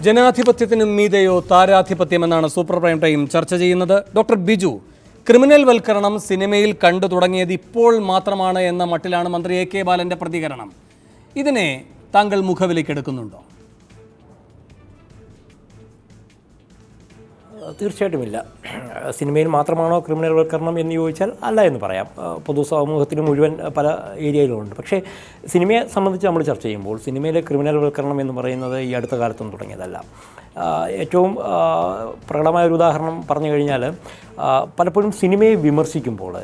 ജനാധിപത്യത്തിനും മീതെയോ താരാധിപത്യമെന്നാണ് super prime time ചർച്ച ചെയ്യുന്നത്. Doctor Biju, criminal വൽക്കരണം സിനിമയിൽ കണ്ടു തുടങ്ങിയത് ഇപ്പോൾ മാത്രമാണ് എന്ന മട്ടിലാണ് മന്ത്രി എ കെ ബാലന്റെ പ്രതികരണം. ഇതിനെ താങ്കൾ മുഖവിലേക്കെടുക്കുന്നുണ്ടോ? തീർച്ചയായിട്ടുമില്ല. സിനിമയിൽ മാത്രമാണോ ക്രിമിനൽ വൽക്കരണം എന്ന് ചോദിച്ചാൽ അല്ല എന്ന് പറയാം. പൊതുസമൂഹത്തിന് മുഴുവൻ പല ഏരിയയിലുമുണ്ട്. പക്ഷേ സിനിമയെ സംബന്ധിച്ച് നമ്മൾ ചർച്ച ചെയ്യുമ്പോൾ സിനിമയിലെ ക്രിമിനൽ വൽക്കരണം എന്ന് പറയുന്നത് ഈ അടുത്ത കാലത്തൊന്നും തുടങ്ങിയതല്ല. ഏറ്റവും പ്രകടമായ ഒരു ഉദാഹരണം പറഞ്ഞു കഴിഞ്ഞാൽ, പലപ്പോഴും സിനിമയെ വിമർശിക്കുമ്പോൾ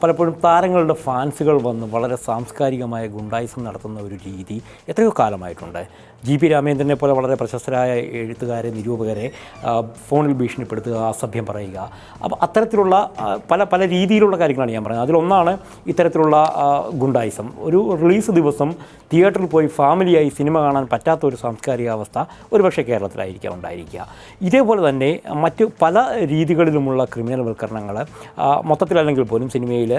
പലപ്പോഴും താരങ്ങളുടെ ഫാൻസുകൾ വന്ന് വളരെ സാംസ്കാരികമായ ഗുണ്ടായിസം നടത്തുന്ന ഒരു രീതി എത്രയോ കാലമായിട്ടുണ്ട്. GP രാമേന്ദ്രനെ പോലെ വളരെ പ്രശസ്തരായ എഴുത്തുകാരെ, നിരൂപകരെ ഫോണിൽ ഭീഷണിപ്പെടുത്തുക, അസഭ്യം പറയുക. അപ്പോൾ അത്തരത്തിലുള്ള പല രീതിയിലുള്ള കാര്യങ്ങളാണ് ഞാൻ പറയുന്നത്. അതിലൊന്നാണ് ഇത്തരത്തിലുള്ള ഗുണ്ടായിസം. ഒരു റിലീസ് ദിവസം തിയേറ്ററിൽ പോയി ഫാമിലിയായി സിനിമ കാണാൻ പറ്റാത്ത ഒരു സാംസ്കാരികാവസ്ഥ ഒരുപക്ഷെ കേരളത്തിലായിരിക്കാം ഉണ്ടായിരിക്കുക. ഇതേപോലെ തന്നെ മറ്റ് പല രീതികളിലുമുള്ള ക്രിമിനൽ വൽക്കരണങ്ങൾ മൊത്തത്തിലല്ലെങ്കിൽ പോലും സിനിമയിൽ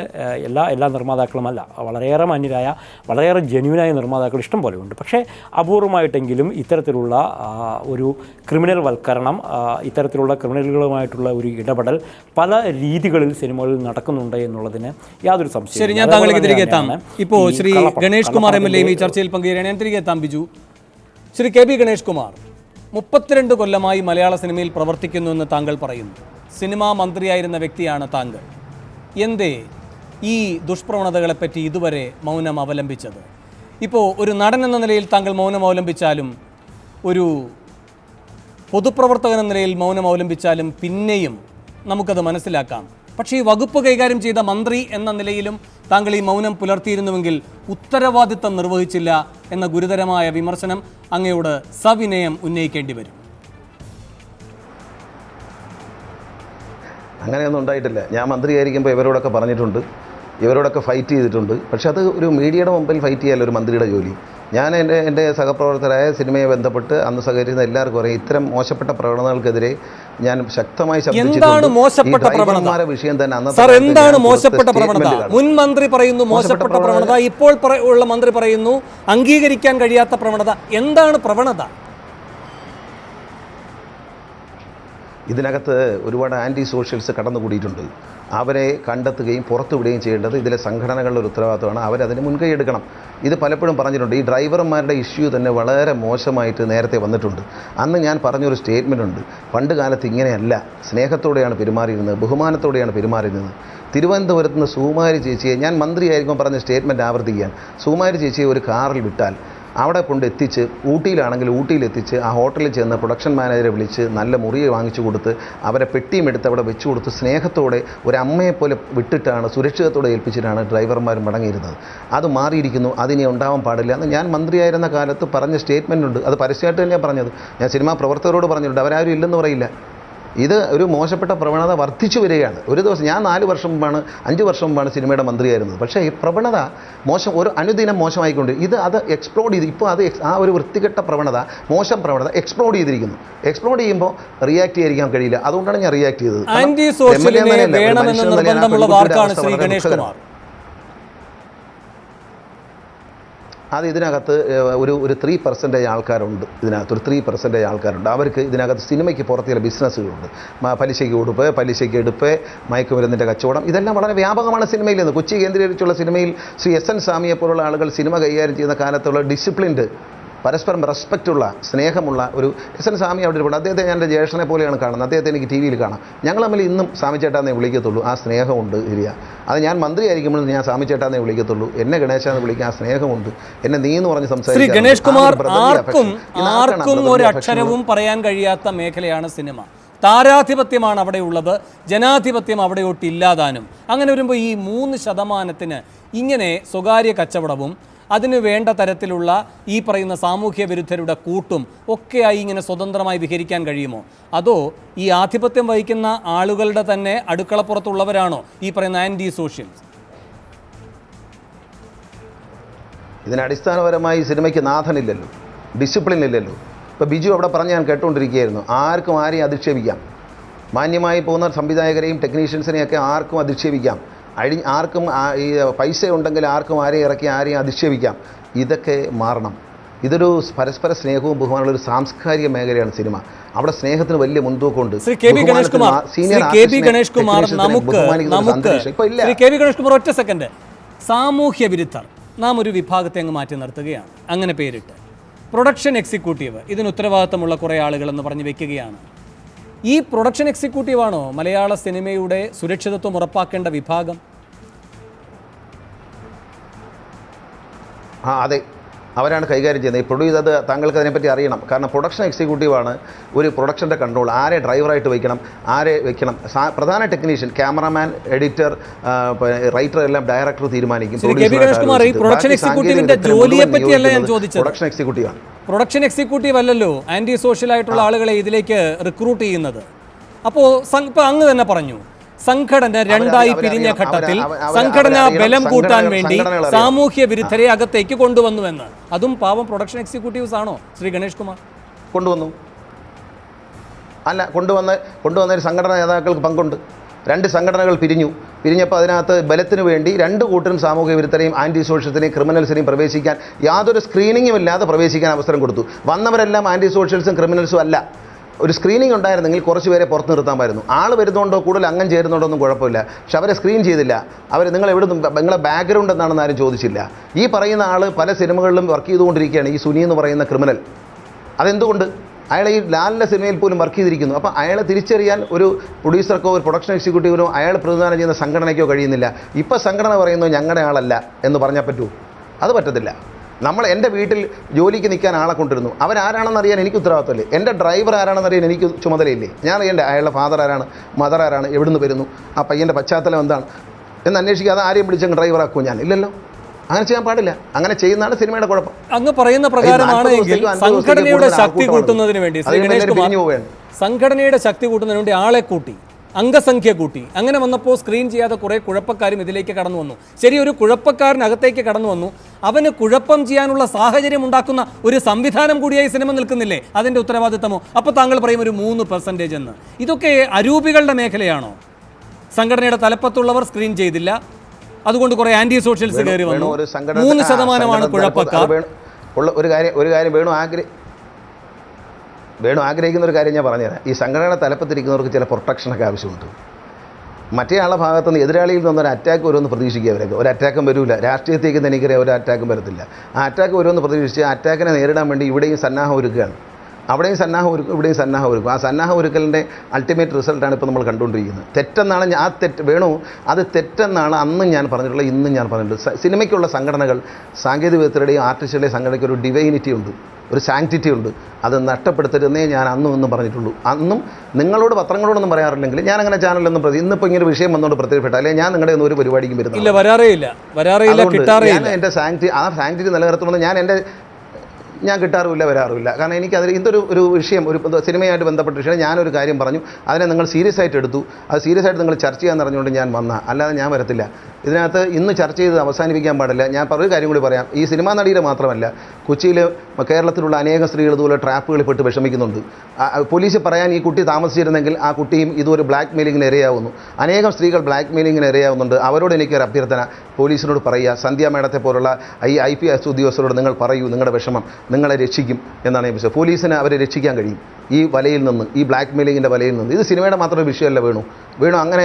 എല്ലാ നിർമ്മാതാക്കളുമല്ല, വളരെയേറെ മാന്യരായ വളരെയേറെ ജെന്യൂനായ നിർമ്മാതാക്കൾ ഇഷ്ടം പോലെ ഉണ്ട്. പക്ഷേ അപൂർവമായിട്ടെങ്കിലും ഇത്തരത്തിലുള്ള ഒരു ക്രിമിനൽ വൽക്കരണം, ഇത്തരത്തിലുള്ള ക്രിമിനലുകളുമായിട്ടുള്ള ഒരു ഇടപെടൽ പല രീതികളിൽ സിനിമകളിൽ നടക്കുന്നുണ്ട് എന്നുള്ളതിന് യാതൊരു സംശയവും. ശരി, ഞാൻ താങ്കളിലേക്ക് തിരികെ എത്താം. ഇപ്പോൾ ശ്രീ ഗണേഷ് കുമാർ MLA ഈ ചർച്ചയിൽ പങ്കുചേരുകയാണ്. ഞാൻ തിരികെ എത്താം. ബിജു, ശ്രീ KB ഗണേഷ് കുമാർ, 32 കൊല്ലമായി മലയാള സിനിമയിൽ പ്രവർത്തിക്കുന്നു എന്ന് താങ്കൾ പറയുന്നു. സിനിമാ മന്ത്രിയായിരുന്ന വ്യക്തിയാണ് താങ്കൾ. എന്തേ ഈ ദുഷ്പ്രവണതകളെപ്പറ്റി ഇതുവരെ മൗനം അവലംബിച്ചത്? ഇപ്പോൾ ഒരു നടൻ എന്ന നിലയിൽ താങ്കൾ മൗനം അവലംബിച്ചാലും, ഒരു പൊതുപ്രവർത്തകൻ എന്ന നിലയിൽ മൗനം അവലംബിച്ചാലും പിന്നെയും നമുക്കത് മനസ്സിലാക്കാം. പക്ഷേ ഈ വകുപ്പ് കൈകാര്യം ചെയ്ത മന്ത്രി എന്ന നിലയിലും താങ്കൾ ഈ മൗനം പുലർത്തിയിരുന്നുവെങ്കിൽ ഉത്തരവാദിത്തം നിർവഹിച്ചില്ല എന്ന ഗുരുതരമായ വിമർശനം അങ്ങയോട് സവിനയം ഉന്നയിക്കേണ്ടി വരും. അങ്ങനെയൊന്നും ഉണ്ടായിട്ടില്ല. ഞാൻ മന്ത്രിയായിരിക്കുമ്പോൾ ഇവരോടൊക്കെ പറഞ്ഞിട്ടുണ്ട്, ഇവരോടൊക്കെ ഫൈറ്റ് ചെയ്തിട്ടുണ്ട്. പക്ഷേ അത് ഒരു മീഡിയയുടെ മുമ്പിൽ ഫൈറ്റ് ചെയ്യാൻ ഒരു മന്ത്രിയുടെ ജോലി. ഞാൻ എൻ്റെ സഹപ്രവർത്തകരായ സിനിമയെ ബന്ധപ്പെട്ട് അന്ന് സഹകരിക്കുന്ന എല്ലാവർക്കും അറിയാം, ഇത്തരം മോശപ്പെട്ട പ്രവണതകൾക്കെതിരെ ഞാൻ ശക്തമായി വിഷയം തന്നെ എന്താണ് മോശപ്പെട്ട പ്രവണത? മുൻ മന്ത്രി പറയുന്നു മോശപ്പെട്ട പ്രവണത, ഇപ്പോൾ ഉള്ള മന്ത്രി പറയുന്നു അംഗീകരിക്കാൻ കഴിയാത്ത പ്രവണത. എന്താണ് പ്രവണത? ഇതിനകത്ത് ഒരുപാട് ആൻറ്റി സോഷ്യൽസ് കടന്നുകൂടിയിട്ടുണ്ട്. അവരെ കണ്ടെത്തുകയും പുറത്തുവിടുകയും ചെയ്യേണ്ടത് ഇതിലെ സംഘടനകളുടെ ഒരു ഉത്തരവാദിത്തമാണ്. അവരതിന് മുൻകൈ എടുക്കണം. ഇത് പലപ്പോഴും പറഞ്ഞിട്ടുണ്ട്. ഈ ഡ്രൈവർമാരുടെ ഇഷ്യൂ തന്നെ വളരെ മോശമായിട്ട് നേരത്തെ വന്നിട്ടുണ്ട്. അന്ന് ഞാൻ പറഞ്ഞൊരു സ്റ്റേറ്റ്മെൻ്റ് ഉണ്ട്, പണ്ട് കാലത്ത് ഇങ്ങനെയല്ല, സ്നേഹത്തോടെയാണ് പെരുമാറിയിരുന്നത്, ബഹുമാനത്തോടെയാണ് പെരുമാറിയിരുന്നത്. തിരുവനന്തപുരത്ത് നിന്ന് സുകുമാരി ചേച്ചിയെ, ഞാൻ മന്ത്രിയായിരിക്കും പറഞ്ഞ സ്റ്റേറ്റ്മെൻറ്റ് ആവർത്തിക്കുകയാണ്, സുകുമാരി ചേച്ചിയെ ഒരു കാറിൽ വിട്ടാൽ അവിടെ കൊണ്ട് എത്തിച്ച്, ഊട്ടിയിലാണെങ്കിൽ ഊട്ടിയിലെത്തിച്ച് ആ ഹോട്ടലിൽ ചെന്ന് പ്രൊഡക്ഷൻ മാനേജറെ വിളിച്ച് നല്ല മുറി വാങ്ങിച്ചു കൊടുത്ത് അവരെ പെട്ടിയും എടുത്ത് അവിടെ വെച്ചു കൊടുത്ത് സ്നേഹത്തോടെ ഒരു അമ്മയെപ്പോലെ വിട്ടിട്ടാണ്, സുരക്ഷിതത്തോടെ ഏൽപ്പിച്ചിട്ടാണ് ഡ്രൈവർമാർ മടങ്ങിയിരുന്നത്. അത് മാറിയിരിക്കുന്നു, അതിനി ഉണ്ടാവാൻ പാടില്ല എന്ന് ഞാൻ മന്ത്രിയായിരുന്ന കാലത്ത് പറഞ്ഞ സ്റ്റേറ്റ്മെൻ്റ് ഉണ്ട്. അത് പരസ്യമായിട്ട് തന്നെയാണ് പറഞ്ഞത്. ഞാൻ സിനിമാ പ്രവർത്തകരോട് പറഞ്ഞിട്ടുണ്ട്, അവരാരും ഇല്ലെന്ന് പറയില്ല. ഇത് ഒരു മോശപ്പെട്ട പ്രവണത വർദ്ധിച്ചു വരികയാണ്. ഒരു ദിവസം ഞാൻ 5 വർഷം മുമ്പാണ് സിനിമയുടെ മന്ത്രിയായിരുന്നത്. പക്ഷേ ഈ പ്രവണത ഒരു അനുദിനം മോശമായിക്കൊണ്ട് അത് എക്സ്പ്ലോഡ് ചെയ്ത് ഇപ്പോൾ ആ ഒരു വൃത്തികെട്ട പ്രവണത, മോശം പ്രവണത എക്സ്പ്ലോഡ് ചെയ്തിരിക്കുന്നു. എക്സ്പ്ലോഡ് ചെയ്യുമ്പോൾ റിയാക്ട് ചെയ്യാതിരിക്കാൻ കഴിയില്ല. അതുകൊണ്ടാണ് ഞാൻ റിയാക്ട് ചെയ്തത്. അത് ഇതിനകത്ത് ഒരു 3% ആൾക്കാരുണ്ട്. ഇതിനകത്തൊരു 3% ആൾക്കാരുണ്ട്. അവർക്ക് ഇതിനകത്ത് സിനിമയ്ക്ക് പുറത്തുള്ള ബിസിനസ്സുകളുണ്ട്. പലിശയ്ക്ക് കൊടുപ്പ്, പലിശയ്ക്ക് എടുപ്പ്, മയക്കുമരുന്നിൻ്റെ കച്ചവടം, ഇതെല്ലാം വളരെ വ്യാപകമാണ് സിനിമയിൽ നിന്ന്. കൊച്ചി കേന്ദ്രീകരിച്ചുള്ള സിനിമയിൽ ശ്രീ SN സ്വാമിയെപ്പോലുള്ള ആളുകൾ സിനിമ കൈകാര്യം ചെയ്യുന്ന കാലത്തുള്ള ഡിസിപ്ലിൻഡ്, പരസ്പരം റെസ്പെക്റ്റുള്ള, സ്നേഹമുള്ള ഒരു SN സ്വാമി അവിടെ ഇരിപ്പുണ്ട്. അദ്ദേഹത്തെ ഞാൻ എൻ്റെ ജ്യേഷ്ഠനെ പോലെയാണ് കാണുന്നത്. അദ്ദേഹത്തെ എനിക്ക് TV യിൽ കാണാം. ഞങ്ങൾ തമ്മിൽ ഇന്നും സ്വാമിച്ചേട്ടാന്നേ വിളിക്കത്തുള്ളൂ. ആ സ്നേഹമുണ്ട്. ഇരിയ അത് ഞാൻ മന്ത്രി ആയിരിക്കുമ്പോൾ ഞാൻ സ്വാമിച്ചേട്ടാന്നേ വിളിക്കത്തുള്ളൂ. എന്നെ ഗണേശാന്ന് വിളിക്കാൻ ആ സ്നേഹമുണ്ട്. എന്നെ നീ എന്ന് പറഞ്ഞ് സംസാരിക്കും. ഗണേഷ് കുമാർ, ആർക്കും ഒരു അക്ഷരവും പറയാൻ കഴിയാത്ത മേഖലയാണ് സിനിമ. താരാധിപത്യമാണ് അവിടെ ഉള്ളത്, ജനാധിപത്യം അവിടെയൊട്ട് ഇല്ലാതാനും. അങ്ങനെ വരുമ്പോൾ ഈ 3% ഇങ്ങനെ സ്വകാര്യ കച്ചവടവും അതിന് വേണ്ട തരത്തിലുള്ള ഈ പറയുന്ന സാമൂഹ്യ വിരുദ്ധരുടെ കൂട്ടും ഒക്കെയായി ഇങ്ങനെ സ്വതന്ത്രമായി വിഹരിക്കാൻ കഴിയുമോ? അതോ ഈ ആധിപത്യം വഹിക്കുന്ന ആളുകളുടെ തന്നെ അടുക്കളപ്പുറത്തുള്ളവരാണോ ഈ പറയുന്ന ആൻറ്റി സോഷ്യൽസ്? ഇതിനടിസ്ഥാനപരമായി സിനിമയ്ക്ക് നാഥനില്ലല്ലോ, ഡിസിപ്ലിൻ ഇല്ലല്ലോ. ഇപ്പോൾ ബിജു അവിടെ പറഞ്ഞ് ഞാൻ കേട്ടുകൊണ്ടിരിക്കുകയായിരുന്നു, ആർക്കും ആരെയും അധിക്ഷേപിക്കാം. മാന്യമായി പോകുന്ന സംവിധായകരെയും ടെക്നീഷ്യൻസിനെയൊക്കെ ആർക്കും അധിക്ഷേപിക്കാം. ആർക്കും ഈ പൈസ ഉണ്ടെങ്കിൽ ആർക്കും ആരെയും ഇറക്കി ആരെയും അധിക്ഷേപിക്കാം. ഇതൊക്കെ മാറണം. ഇതൊരു പരസ്പര സ്നേഹവും ബഹുമാനമുള്ള ഒരു സാംസ്കാരിക മേഖലയാണ് സിനിമ. അവിടെ സ്നേഹത്തിന് വലിയ മുൻതൂക്കമുണ്ട്. ശ്രീ കെ വി ഗണേഷ് കുമാർ ഒറ്റ സെക്കൻഡ്. സാമൂഹ്യ വിരുദ്ധർ നാം ഒരു വിഭാഗത്തെ അങ്ങ് മാറ്റി നിർത്തുകയാണ്, അങ്ങനെ പേരിട്ട് പ്രൊഡക്ഷൻ എക്സിക്യൂട്ടീവ്, ഇതിന് ഉത്തരവാദിത്തമുള്ള കുറേ ആളുകളെന്ന് പറഞ്ഞ് വെക്കുകയാണ്. ഈ പ്രൊഡക്ഷൻ എക്സിക്യൂട്ടീവാണോ മലയാള സിനിമയുടെ സുരക്ഷിതത്വം ഉറപ്പാക്കേണ്ട വിഭാഗം? അതെ, അവരാണ് കൈകാര്യം ചെയ്യുന്നത്. ഈ പ്രൊഡ്യൂസ് അത് താങ്കൾക്ക് അതിനെപ്പറ്റി അറിയണം. കാരണം പ്രൊഡക്ഷൻ എക്സിക്യൂട്ടീവാണ് ഒരു പ്രൊഡക്ഷൻ്റെ കൺട്രോൾ. ആരെ ഡ്രൈവറായിട്ട് വയ്ക്കണം, ആരെ വെക്കണം, പ്രധാന ടെക്നീഷ്യൻ, ക്യാമറമാൻ, എഡിറ്റർ, റൈറ്റർ എല്ലാം ഡയറക്ടർ തീരുമാനിക്കും. പ്രൊഡക്ഷൻ എക്സിക്യൂട്ടീവിന്റെ ജോലിയെ പറ്റിയല്ല ഞാൻ ചോദിച്ചത്. പ്രൊഡക്ഷൻ എക്സിക്യൂട്ടീവാണ്. പ്രൊഡക്ഷൻ എക്സിക്യൂട്ടീവ് അല്ലല്ലോ ആന്റി സോഷ്യൽ ആയിട്ടുള്ള ആളുകളെ ഇതിലേക്ക് റിക്രൂട്ട് ചെയ്യുന്നത്. അപ്പോൾ ഇപ്പോൾ അങ്ങ് തന്നെ പറഞ്ഞു, സംഘടന രണ്ടായി പിരിഞ്ഞ ഘട്ടത്തിൽ സംഘടനാ ബലം കൂട്ടാൻ വേണ്ടി സാമൂഹ്യ വിരുദ്ധരെ അകത്തേക്ക് കൊണ്ടുവന്നുവെന്ന്. അതും പാവം പ്രൊഡക്ഷൻ എക്സിക്യൂട്ടീവ്സ് ആണോ ശ്രീ ഗണേഷ് കുമാർ? കൊണ്ടുവന്നു. അല്ല, കൊണ്ടുവന്ന സംഘടനാ നേതാക്കൾക്ക് പങ്കുണ്ട്. 2 സംഘടനകൾ പിരിഞ്ഞപ്പോൾ അതിനകത്ത് ബലത്തിന് വേണ്ടി 2 കൂട്ടരും സാമൂഹ്യ വിരുദ്ധരെയും ആൻറ്റി സോഷ്യൽസിനെയും ക്രിമിനൽസിനെയും പ്രവേശിക്കാൻ യാതൊരു സ്ക്രീനിങ്ങും ഇല്ലാതെ പ്രവേശിക്കാൻ അവസരം കൊടുത്തു. വന്നവരെല്ലാം ആൻറ്റി സോഷ്യൽസും ക്രിമിനൽസും അല്ല. ഒരു സ്ക്രീനിങ് ഉണ്ടായിരുന്നെങ്കിൽ കുറച്ച് പേരെ പുറത്ത് നിർത്താമായിരുന്നു. ആൾ വരുന്നുണ്ടോ കൂടുതൽ അംഗം ചേരുന്നുണ്ടോ ഒന്നും കുഴപ്പമില്ല. പക്ഷെ അവരെ സ്ക്രീൻ ചെയ്തില്ല. നിങ്ങൾ നിങ്ങളെ ബാക്ക്ഗ്രൗണ്ട് എന്താണെന്ന് ആരും ചോദിച്ചില്ല. ഈ പറയുന്ന ആൾ പല സിനിമകളിലും വർക്ക് ചെയ്തുകൊണ്ടിരിക്കുകയാണ്, ഈ സുനി എന്ന് പറയുന്ന ക്രിമിനൽ. അതെന്തുകൊണ്ട്? അയാൾ ഈ ലാലിൻ്റെ സിനിമയിൽ പോലും വർക്ക് ചെയ്തിരിക്കുന്നു. അപ്പോൾ അയാളെ തിരിച്ചറിയാൻ ഒരു പ്രൊഡ്യൂസർക്കോ ഒരു പ്രൊഡക്ഷൻ എക്സിക്യൂട്ടീവിനോ അയാൾ പ്രതിനിധാനം ചെയ്യുന്ന സംഘടനയ്ക്കോ കഴിയുന്നില്ല. ഇപ്പോൾ സംഘടന പറയുന്നത് ഞങ്ങളുടെ ആളല്ല എന്ന് പറഞ്ഞാൽ പറ്റുമോ? അത് പറ്റത്തില്ല. എൻ്റെ വീട്ടിൽ ജോലിക്ക് നിൽക്കാൻ ആളെ കൊണ്ടിരുന്നു. അവരാരാണെന്ന് അറിയാൻ എനിക്ക് ഉത്തരവാദിത്തമില്ലേ? എൻ്റെ ഡ്രൈവർ ആരാണെന്ന് അറിയാൻ എനിക്ക് ചുമതലയില്ലേ? ഞാൻ അറിയണ്ടേ അയാളുടെ ഫാദർ ആരാണ്, മദർ ആരാണ്, എവിടുന്ന് വരുന്നു, ആ പയ്യൻ്റെ പശ്ചാത്തലം എന്താണ് എന്ന് അന്വേഷിക്കാതെ ആരെയും വിളിച്ചങ്ങ് ഡ്രൈവറാക്കുമോ? ഞാൻ ഇല്ലല്ലോ. അങ്ങനെ ചെയ്യാൻ പാടില്ല. അങ്ങനെ ചെയ്യുന്നതാണ് സിനിമയുടെ കുഴപ്പം. അങ്ങ് പറയുന്ന പ്രകാരമാണെങ്കിൽ സംഘടനയുടെ ശക്തി കൂട്ടുന്നതിന് വേണ്ടി ആളെ കൂട്ടി, അംഗസംഖ്യ കൂട്ടി, അങ്ങനെ വന്നപ്പോൾ സ്ക്രീൻ ചെയ്യാതെ കുറേ കുഴപ്പക്കാരും ഇതിലേക്ക് കടന്നു വന്നു. ശരി, ഒരു കുഴപ്പക്കാരനകത്തേക്ക് കടന്നു വന്നു, അവന് കുഴപ്പം ചെയ്യാനുള്ള സാഹചര്യം ഉണ്ടാക്കുന്ന ഒരു സംവിധാനം കൂടിയായി സിനിമ നിൽക്കുന്നില്ലേ? അതിൻ്റെ ഉത്തരവാദിത്തമോ? അപ്പോൾ താങ്കൾ പറയും ഒരു 3% എന്ന്. ഇതൊക്കെ അരൂപികളുടെ മേഖലയാണോ? സംഘടനയുടെ തലപ്പത്തുള്ളവർ സ്ക്രീൻ ചെയ്തില്ല, അതുകൊണ്ട് കുറേ ആന്റി സോഷ്യൽസ് കയറി വന്നു, 3% കുഴപ്പക്കാർ. ഒരു കാര്യം വേണു ആഗ്രഹിക്കുന്ന ഒരു കാര്യം ഞാൻ പറഞ്ഞുതരാം. ഈ സംഘടനയുടെ തലപ്പത്തിരിക്കുന്നവർക്ക് ചില പ്രൊട്ടക്ഷനൊക്കെ ആവശ്യമുണ്ട്. മറ്റേ ആളുടെ ഭാഗത്തുനിന്ന് എതിരാളിയിൽ നിന്നൊരു അറ്റാക്ക് വരുമെന്ന് പ്രതീക്ഷിക്കുക. അവരൊക്കെ ഒരു അറ്റാക്കും വരില്ല. രാഷ്ട്രീയത്തേക്ക് എനിക്കറിയാം ഒരു അറ്റാക്കും വരത്തില്ല. ആ അറ്റാക്ക് വരുമെന്ന് പ്രതീക്ഷിച്ച് ആ അറ്റാക്കിനെ നേരിടാൻ വേണ്ടി ഇവിടെയും സന്നാഹം ഒരുക്കുകയാണ്. അവിടെയും സന്നാഹം ഒരുക്കും, ഇവിടെയും സന്നാഹം ഒരുക്കും. ആ സന്നാഹം ഒരുക്കലിൻ്റെ അൾട്ടിമേറ്റ് റിസൾട്ടാണ് ഇപ്പോൾ നമ്മൾ കണ്ടുകൊണ്ടിരിക്കുന്നത്. തെറ്റെന്നാണ് അത് തെറ്റെന്നാണ് അന്നും ഞാൻ പറഞ്ഞിട്ടുള്ളത്, ഇന്നും ഞാൻ പറഞ്ഞിട്ടുള്ളത്. സിനിമയ്ക്കുള്ള സംഘടനകൾ, സാങ്കേതിക വിദഗ്ധരുടെയും ആർട്ടിസ്റ്റുകളുടെയും സംഘടനയ്ക്ക് ഒരു ഡിവൈനിറ്റി ഉണ്ട്, ഒരു സാങ്ക്ടിറ്റി ഉണ്ട്. അത് നഷ്ടപ്പെടുത്തരുതെന്നേ ഞാൻ അന്നും പറഞ്ഞിട്ടുള്ളൂ. അന്നും നിങ്ങളോട് പത്രങ്ങളോടൊന്നും പറയാറില്ലെങ്കിൽ ഞാൻ അങ്ങനെ ചാനലൊന്നും ഇന്നിപ്പോൾ ഇങ്ങനെ വിഷയം വന്നുകൊണ്ട് പ്രത്യക്ഷപ്പെട്ട അല്ലെങ്കിൽ ഞാൻ നിങ്ങളുടെ ഒന്നും ഒരു പരിപാടിക്കും വരുന്നില്ല. എൻ്റെ സാങ്ക്ടിറ്റി നിലനിർത്തുന്നത് ഞാൻ കിട്ടാറുമില്ല, വരാറുമില്ല. കാരണം എനിക്കതിൽ ഇതൊരു വിഷയം, ഒരു സിനിമയായിട്ട് ബന്ധപ്പെട്ട വിഷയം. ഞാനൊരു കാര്യം പറഞ്ഞു, അതിനെ നിങ്ങൾ സീരിയസ് ആയിട്ട് എടുത്തു, അത് സീരിയസ് ആയിട്ട് നിങ്ങൾ ചർച്ച ചെയ്യാൻ അറിഞ്ഞുകൊണ്ട് ഞാൻ അല്ലാതെ ഞാൻ വരത്തില്ല. ഇതിനകത്ത് ഇന്ന് ചർച്ച ചെയ്ത് അവസാനിപ്പിക്കാൻ പാടില്ല. ഞാൻ ഒരു കാര്യം കൂടി പറയാം. ഈ സിനിമാ നടിയുടെ മാത്രമല്ല, കൊച്ചിയിൽ കേരളത്തിലുള്ള അനേകം സ്ത്രീകൾ ഇതുപോലെ ട്രാപ്പുകളിൽ പെട്ട് വിഷമിക്കുന്നുണ്ട്. പോലീസ് പറയാൻ ഈ കുട്ടി താമസിച്ചിരുന്നെങ്കിൽ ആ കുട്ടിയും ഇതൊരു ബ്ലാക്ക് മെയിലിങ്ങിന് ഇരയാവുന്നു. അനേകം സ്ത്രീകൾ ബ്ലാക്ക് മെയിലിങ്ങിന് ഇരയാവുന്നുണ്ട്. അവരോട് എനിക്കൊരു അഭ്യർത്ഥന, പോലീസിനോട് പറയുക, സന്ധ്യ മേഡത്തെ പോലുള്ള IPS ഉദ്യോഗസ്ഥരോട് നിങ്ങൾ പറയൂ, നിങ്ങളുടെ വിഷമം നിങ്ങളെ രക്ഷിക്കും എന്നാണ് ഞാൻ വിശ്വസിച്ചത്. പോലീസിന് അവരെ രക്ഷിക്കാൻ കഴിയും ഈ വലയിൽ നിന്ന്, ഈ ബ്ലാക്ക് മെയിലിങ്ങിൻ്റെ വലയിൽ നിന്ന്. ഇത് സിനിമയുടെ മാത്രം വിഷയമല്ല. വേണു അങ്ങനെ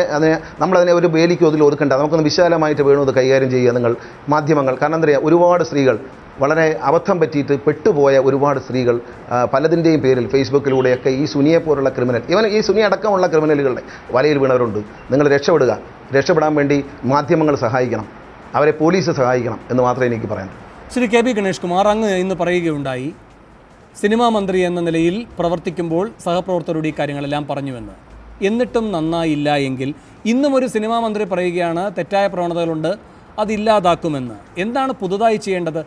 നമ്മളതിനെ ഒരു വേലിക്ക് ഒതുക്കേണ്ട, നമുക്കൊന്ന് വിശാലമായിട്ട് വേണു ഇത് കൈകാര്യം ചെയ്യുക നിങ്ങൾ മാധ്യമങ്ങൾ. കാരണം എന്താ പറയുക, ഒരുപാട് സ്ത്രീകൾ വളരെ അബദ്ധം പറ്റിയിട്ട് പെട്ടുപോയ ഒരുപാട് സ്ത്രീകൾ പലതിൻ്റെയും പേരിൽ ഫേസ്ബുക്കിലൂടെയൊക്കെ ഈ സുനിയെ പോലുള്ള ക്രിമിനൽ, ഈ സുനി അടക്കമുള്ള ക്രിമിനലുകളുടെ വലയിൽ വീണവരുണ്ട്. നിങ്ങൾ രക്ഷപ്പെടാൻ വേണ്ടി മാധ്യമങ്ങൾ സഹായിക്കണം, അവരെ പോലീസ് സഹായിക്കണം എന്ന് മാത്രമേ എനിക്ക് പറയാൻ. ശ്രീ കെ ബി ഗണേഷ് കുമാർ, അങ്ങ് ഇന്ന് പറയുകയുണ്ടായി സിനിമാ മന്ത്രി എന്ന നിലയിൽ പ്രവർത്തിക്കുമ്പോൾ സഹപ്രവർത്തകരോട് ഈ കാര്യങ്ങളെല്ലാം പറഞ്ഞുവെന്ന്. എന്നിട്ടും നന്നായില്ല എങ്കിൽ ഇന്നും ഒരു സിനിമാ മന്ത്രി പറയുകയാണ് തെറ്റായ പ്രവണതകളുണ്ട്, അതില്ലാതാക്കുമെന്ന്. എന്താണ് പുതുതായി ചെയ്യേണ്ടത്?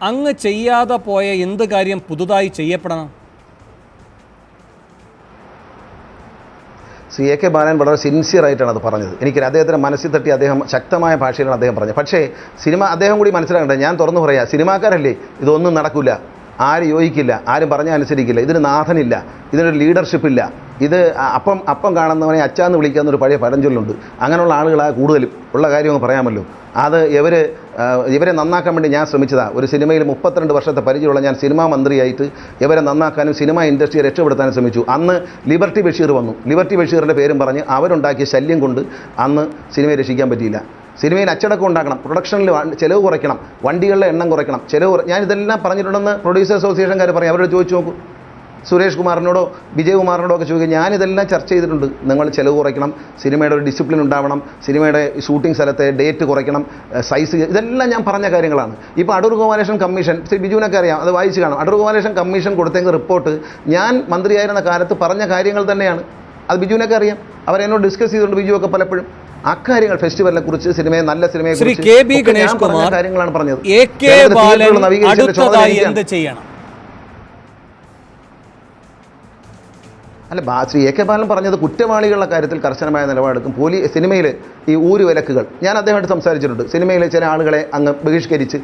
അങ്ങ് ചെയ്യാതെ പോയ എന്ത് കാര്യം പുതുതായി ചെയ്യപ്പെടണം? AK ബാലൻ വളരെ സിൻസിയറായിട്ടാണ് അത് പറഞ്ഞത്. എനിക്ക് അദ്ദേഹത്തിൻ്റെ മനസ്സിൽ തട്ടി അദ്ദേഹം ശക്തമായ ഭാഷയിലാണ് അദ്ദേഹം പറഞ്ഞത്. പക്ഷേ അദ്ദേഹം കൂടി മനസ്സിലാക്കേണ്ടത്, ഞാൻ തുറന്നു പറയാം, സിനിമാക്കാരല്ലേ, ഇതൊന്നും നടക്കില്ല. ആരും യോജിക്കില്ല, ആരും പറഞ്ഞാൽ അനുസരിക്കില്ല, ഇതിന് നാഥനില്ല, ഇതിനൊരു ലീഡർഷിപ്പില്ല, ഇത് അപ്പം കാണുന്നവനെ അച്ചാന്ന് വിളിക്കാവുന്നൊരു പഴയ പഴഞ്ചൊല്ലുണ്ട്. അങ്ങനെയുള്ള ആളുകളാണ് കൂടുതലും ഉള്ള കാര്യം അങ്ങ് പറയാമല്ലോ. അത് ഇവരെ നന്നാക്കാൻ വേണ്ടി ഞാൻ ശ്രമിച്ചതാണ്. ഒരു സിനിമയിൽ 32 വർഷത്തെ പരിചയമുള്ള ഞാൻ സിനിമാ മന്ത്രിയായിട്ട് ഇവരെ നന്നാക്കാനും സിനിമാ ഇൻഡസ്ട്രിയെ രക്ഷപ്പെടുത്താനും ശ്രമിച്ചു. അന്ന് ലിബർട്ടി ബഷീർ വന്നു. ലിബർട്ടി ബഷീറിൻ്റെ പേരും പറഞ്ഞ് അവരുണ്ടാക്കിയ ശല്യം കൊണ്ട് അന്ന് സിനിമയെ രക്ഷിക്കാൻ പറ്റിയില്ല. സിനിമയിൽ അച്ചടക്കം ഉണ്ടാക്കണം, പ്രൊഡക്ഷനിൽ ചിലവ് കുറയ്ക്കണം, വണ്ടികളുടെ എണ്ണം കുറയ്ക്കണം, ഞാനിതെല്ലാം പറഞ്ഞിട്ടുണ്ടെന്ന് പ്രൊഡ്യൂസർ അസോസിയേഷൻകാർ പറയും. അവരോട് ചോദിച്ചു നോക്കൂ, സുരേഷ് കുമാറിനോടോ വിജയകുമാറിനോടോ ഒക്കെ ചോദിക്കുക. ഞാനിതെല്ലാം ചർച്ച ചെയ്തിട്ടുണ്ട്. നിങ്ങൾ ചിലവ് കുറയ്ക്കണം, സിനിമയുടെ ഒരു ഡിസിപ്ലിൻ ഉണ്ടാവണം, സിനിമയുടെ ഷൂട്ടിംഗ് സ്ഥലത്തെ ഡേറ്റ് കുറയ്ക്കണം, സൈസ്, ഇതെല്ലാം ഞാൻ പറഞ്ഞ കാര്യങ്ങളാണ്. ഇപ്പോൾ അടൂർ ഗോപാലകൃഷ്ണൻ കമ്മീഷൻ, ബിജുവിനൊക്കെ അറിയാം, അത് വായിച്ച് കാണാം. അടൂർ ഗോപാലകൃഷ്ണൻ കമ്മീഷൻ കൊടുത്തെങ്കിൽ റിപ്പോർട്ട് ഞാൻ മന്ത്രിയായിരുന്ന കാലത്ത് പറഞ്ഞ കാര്യങ്ങൾ തന്നെയാണ്. അത് ബിജുവിനൊക്കെ അറിയാം. അവരെന്നോട് ഡിസ്കസ് ചെയ്തിട്ടുണ്ട് ബിജുവൊക്കെ പലപ്പോഴും. അക്കാര്യങ്ങൾ ഫെസ്റ്റിവലിനെ കുറിച്ച്, സിനിമയെ നല്ല സിനിമയെ കുറിച്ച് കാര്യങ്ങളാണ് പറഞ്ഞത്. എന്ത് ചെയ്യണം? അല്ല, ശ്രീ എ കെ ബാലൻ പറഞ്ഞത് കുറ്റവാളികളുടെ കാര്യത്തിൽ കർശനമായ നിലപാടെടുക്കും. സിനിമയിൽ ഈ ഊരുവിലക്കുകൾ ഞാൻ അദ്ദേഹമായിട്ട് സംസാരിച്ചിട്ടുണ്ട്. സിനിമയിലെ ചില ആളുകളെ അങ്ങ് ബഹിഷ്കരിച്ച്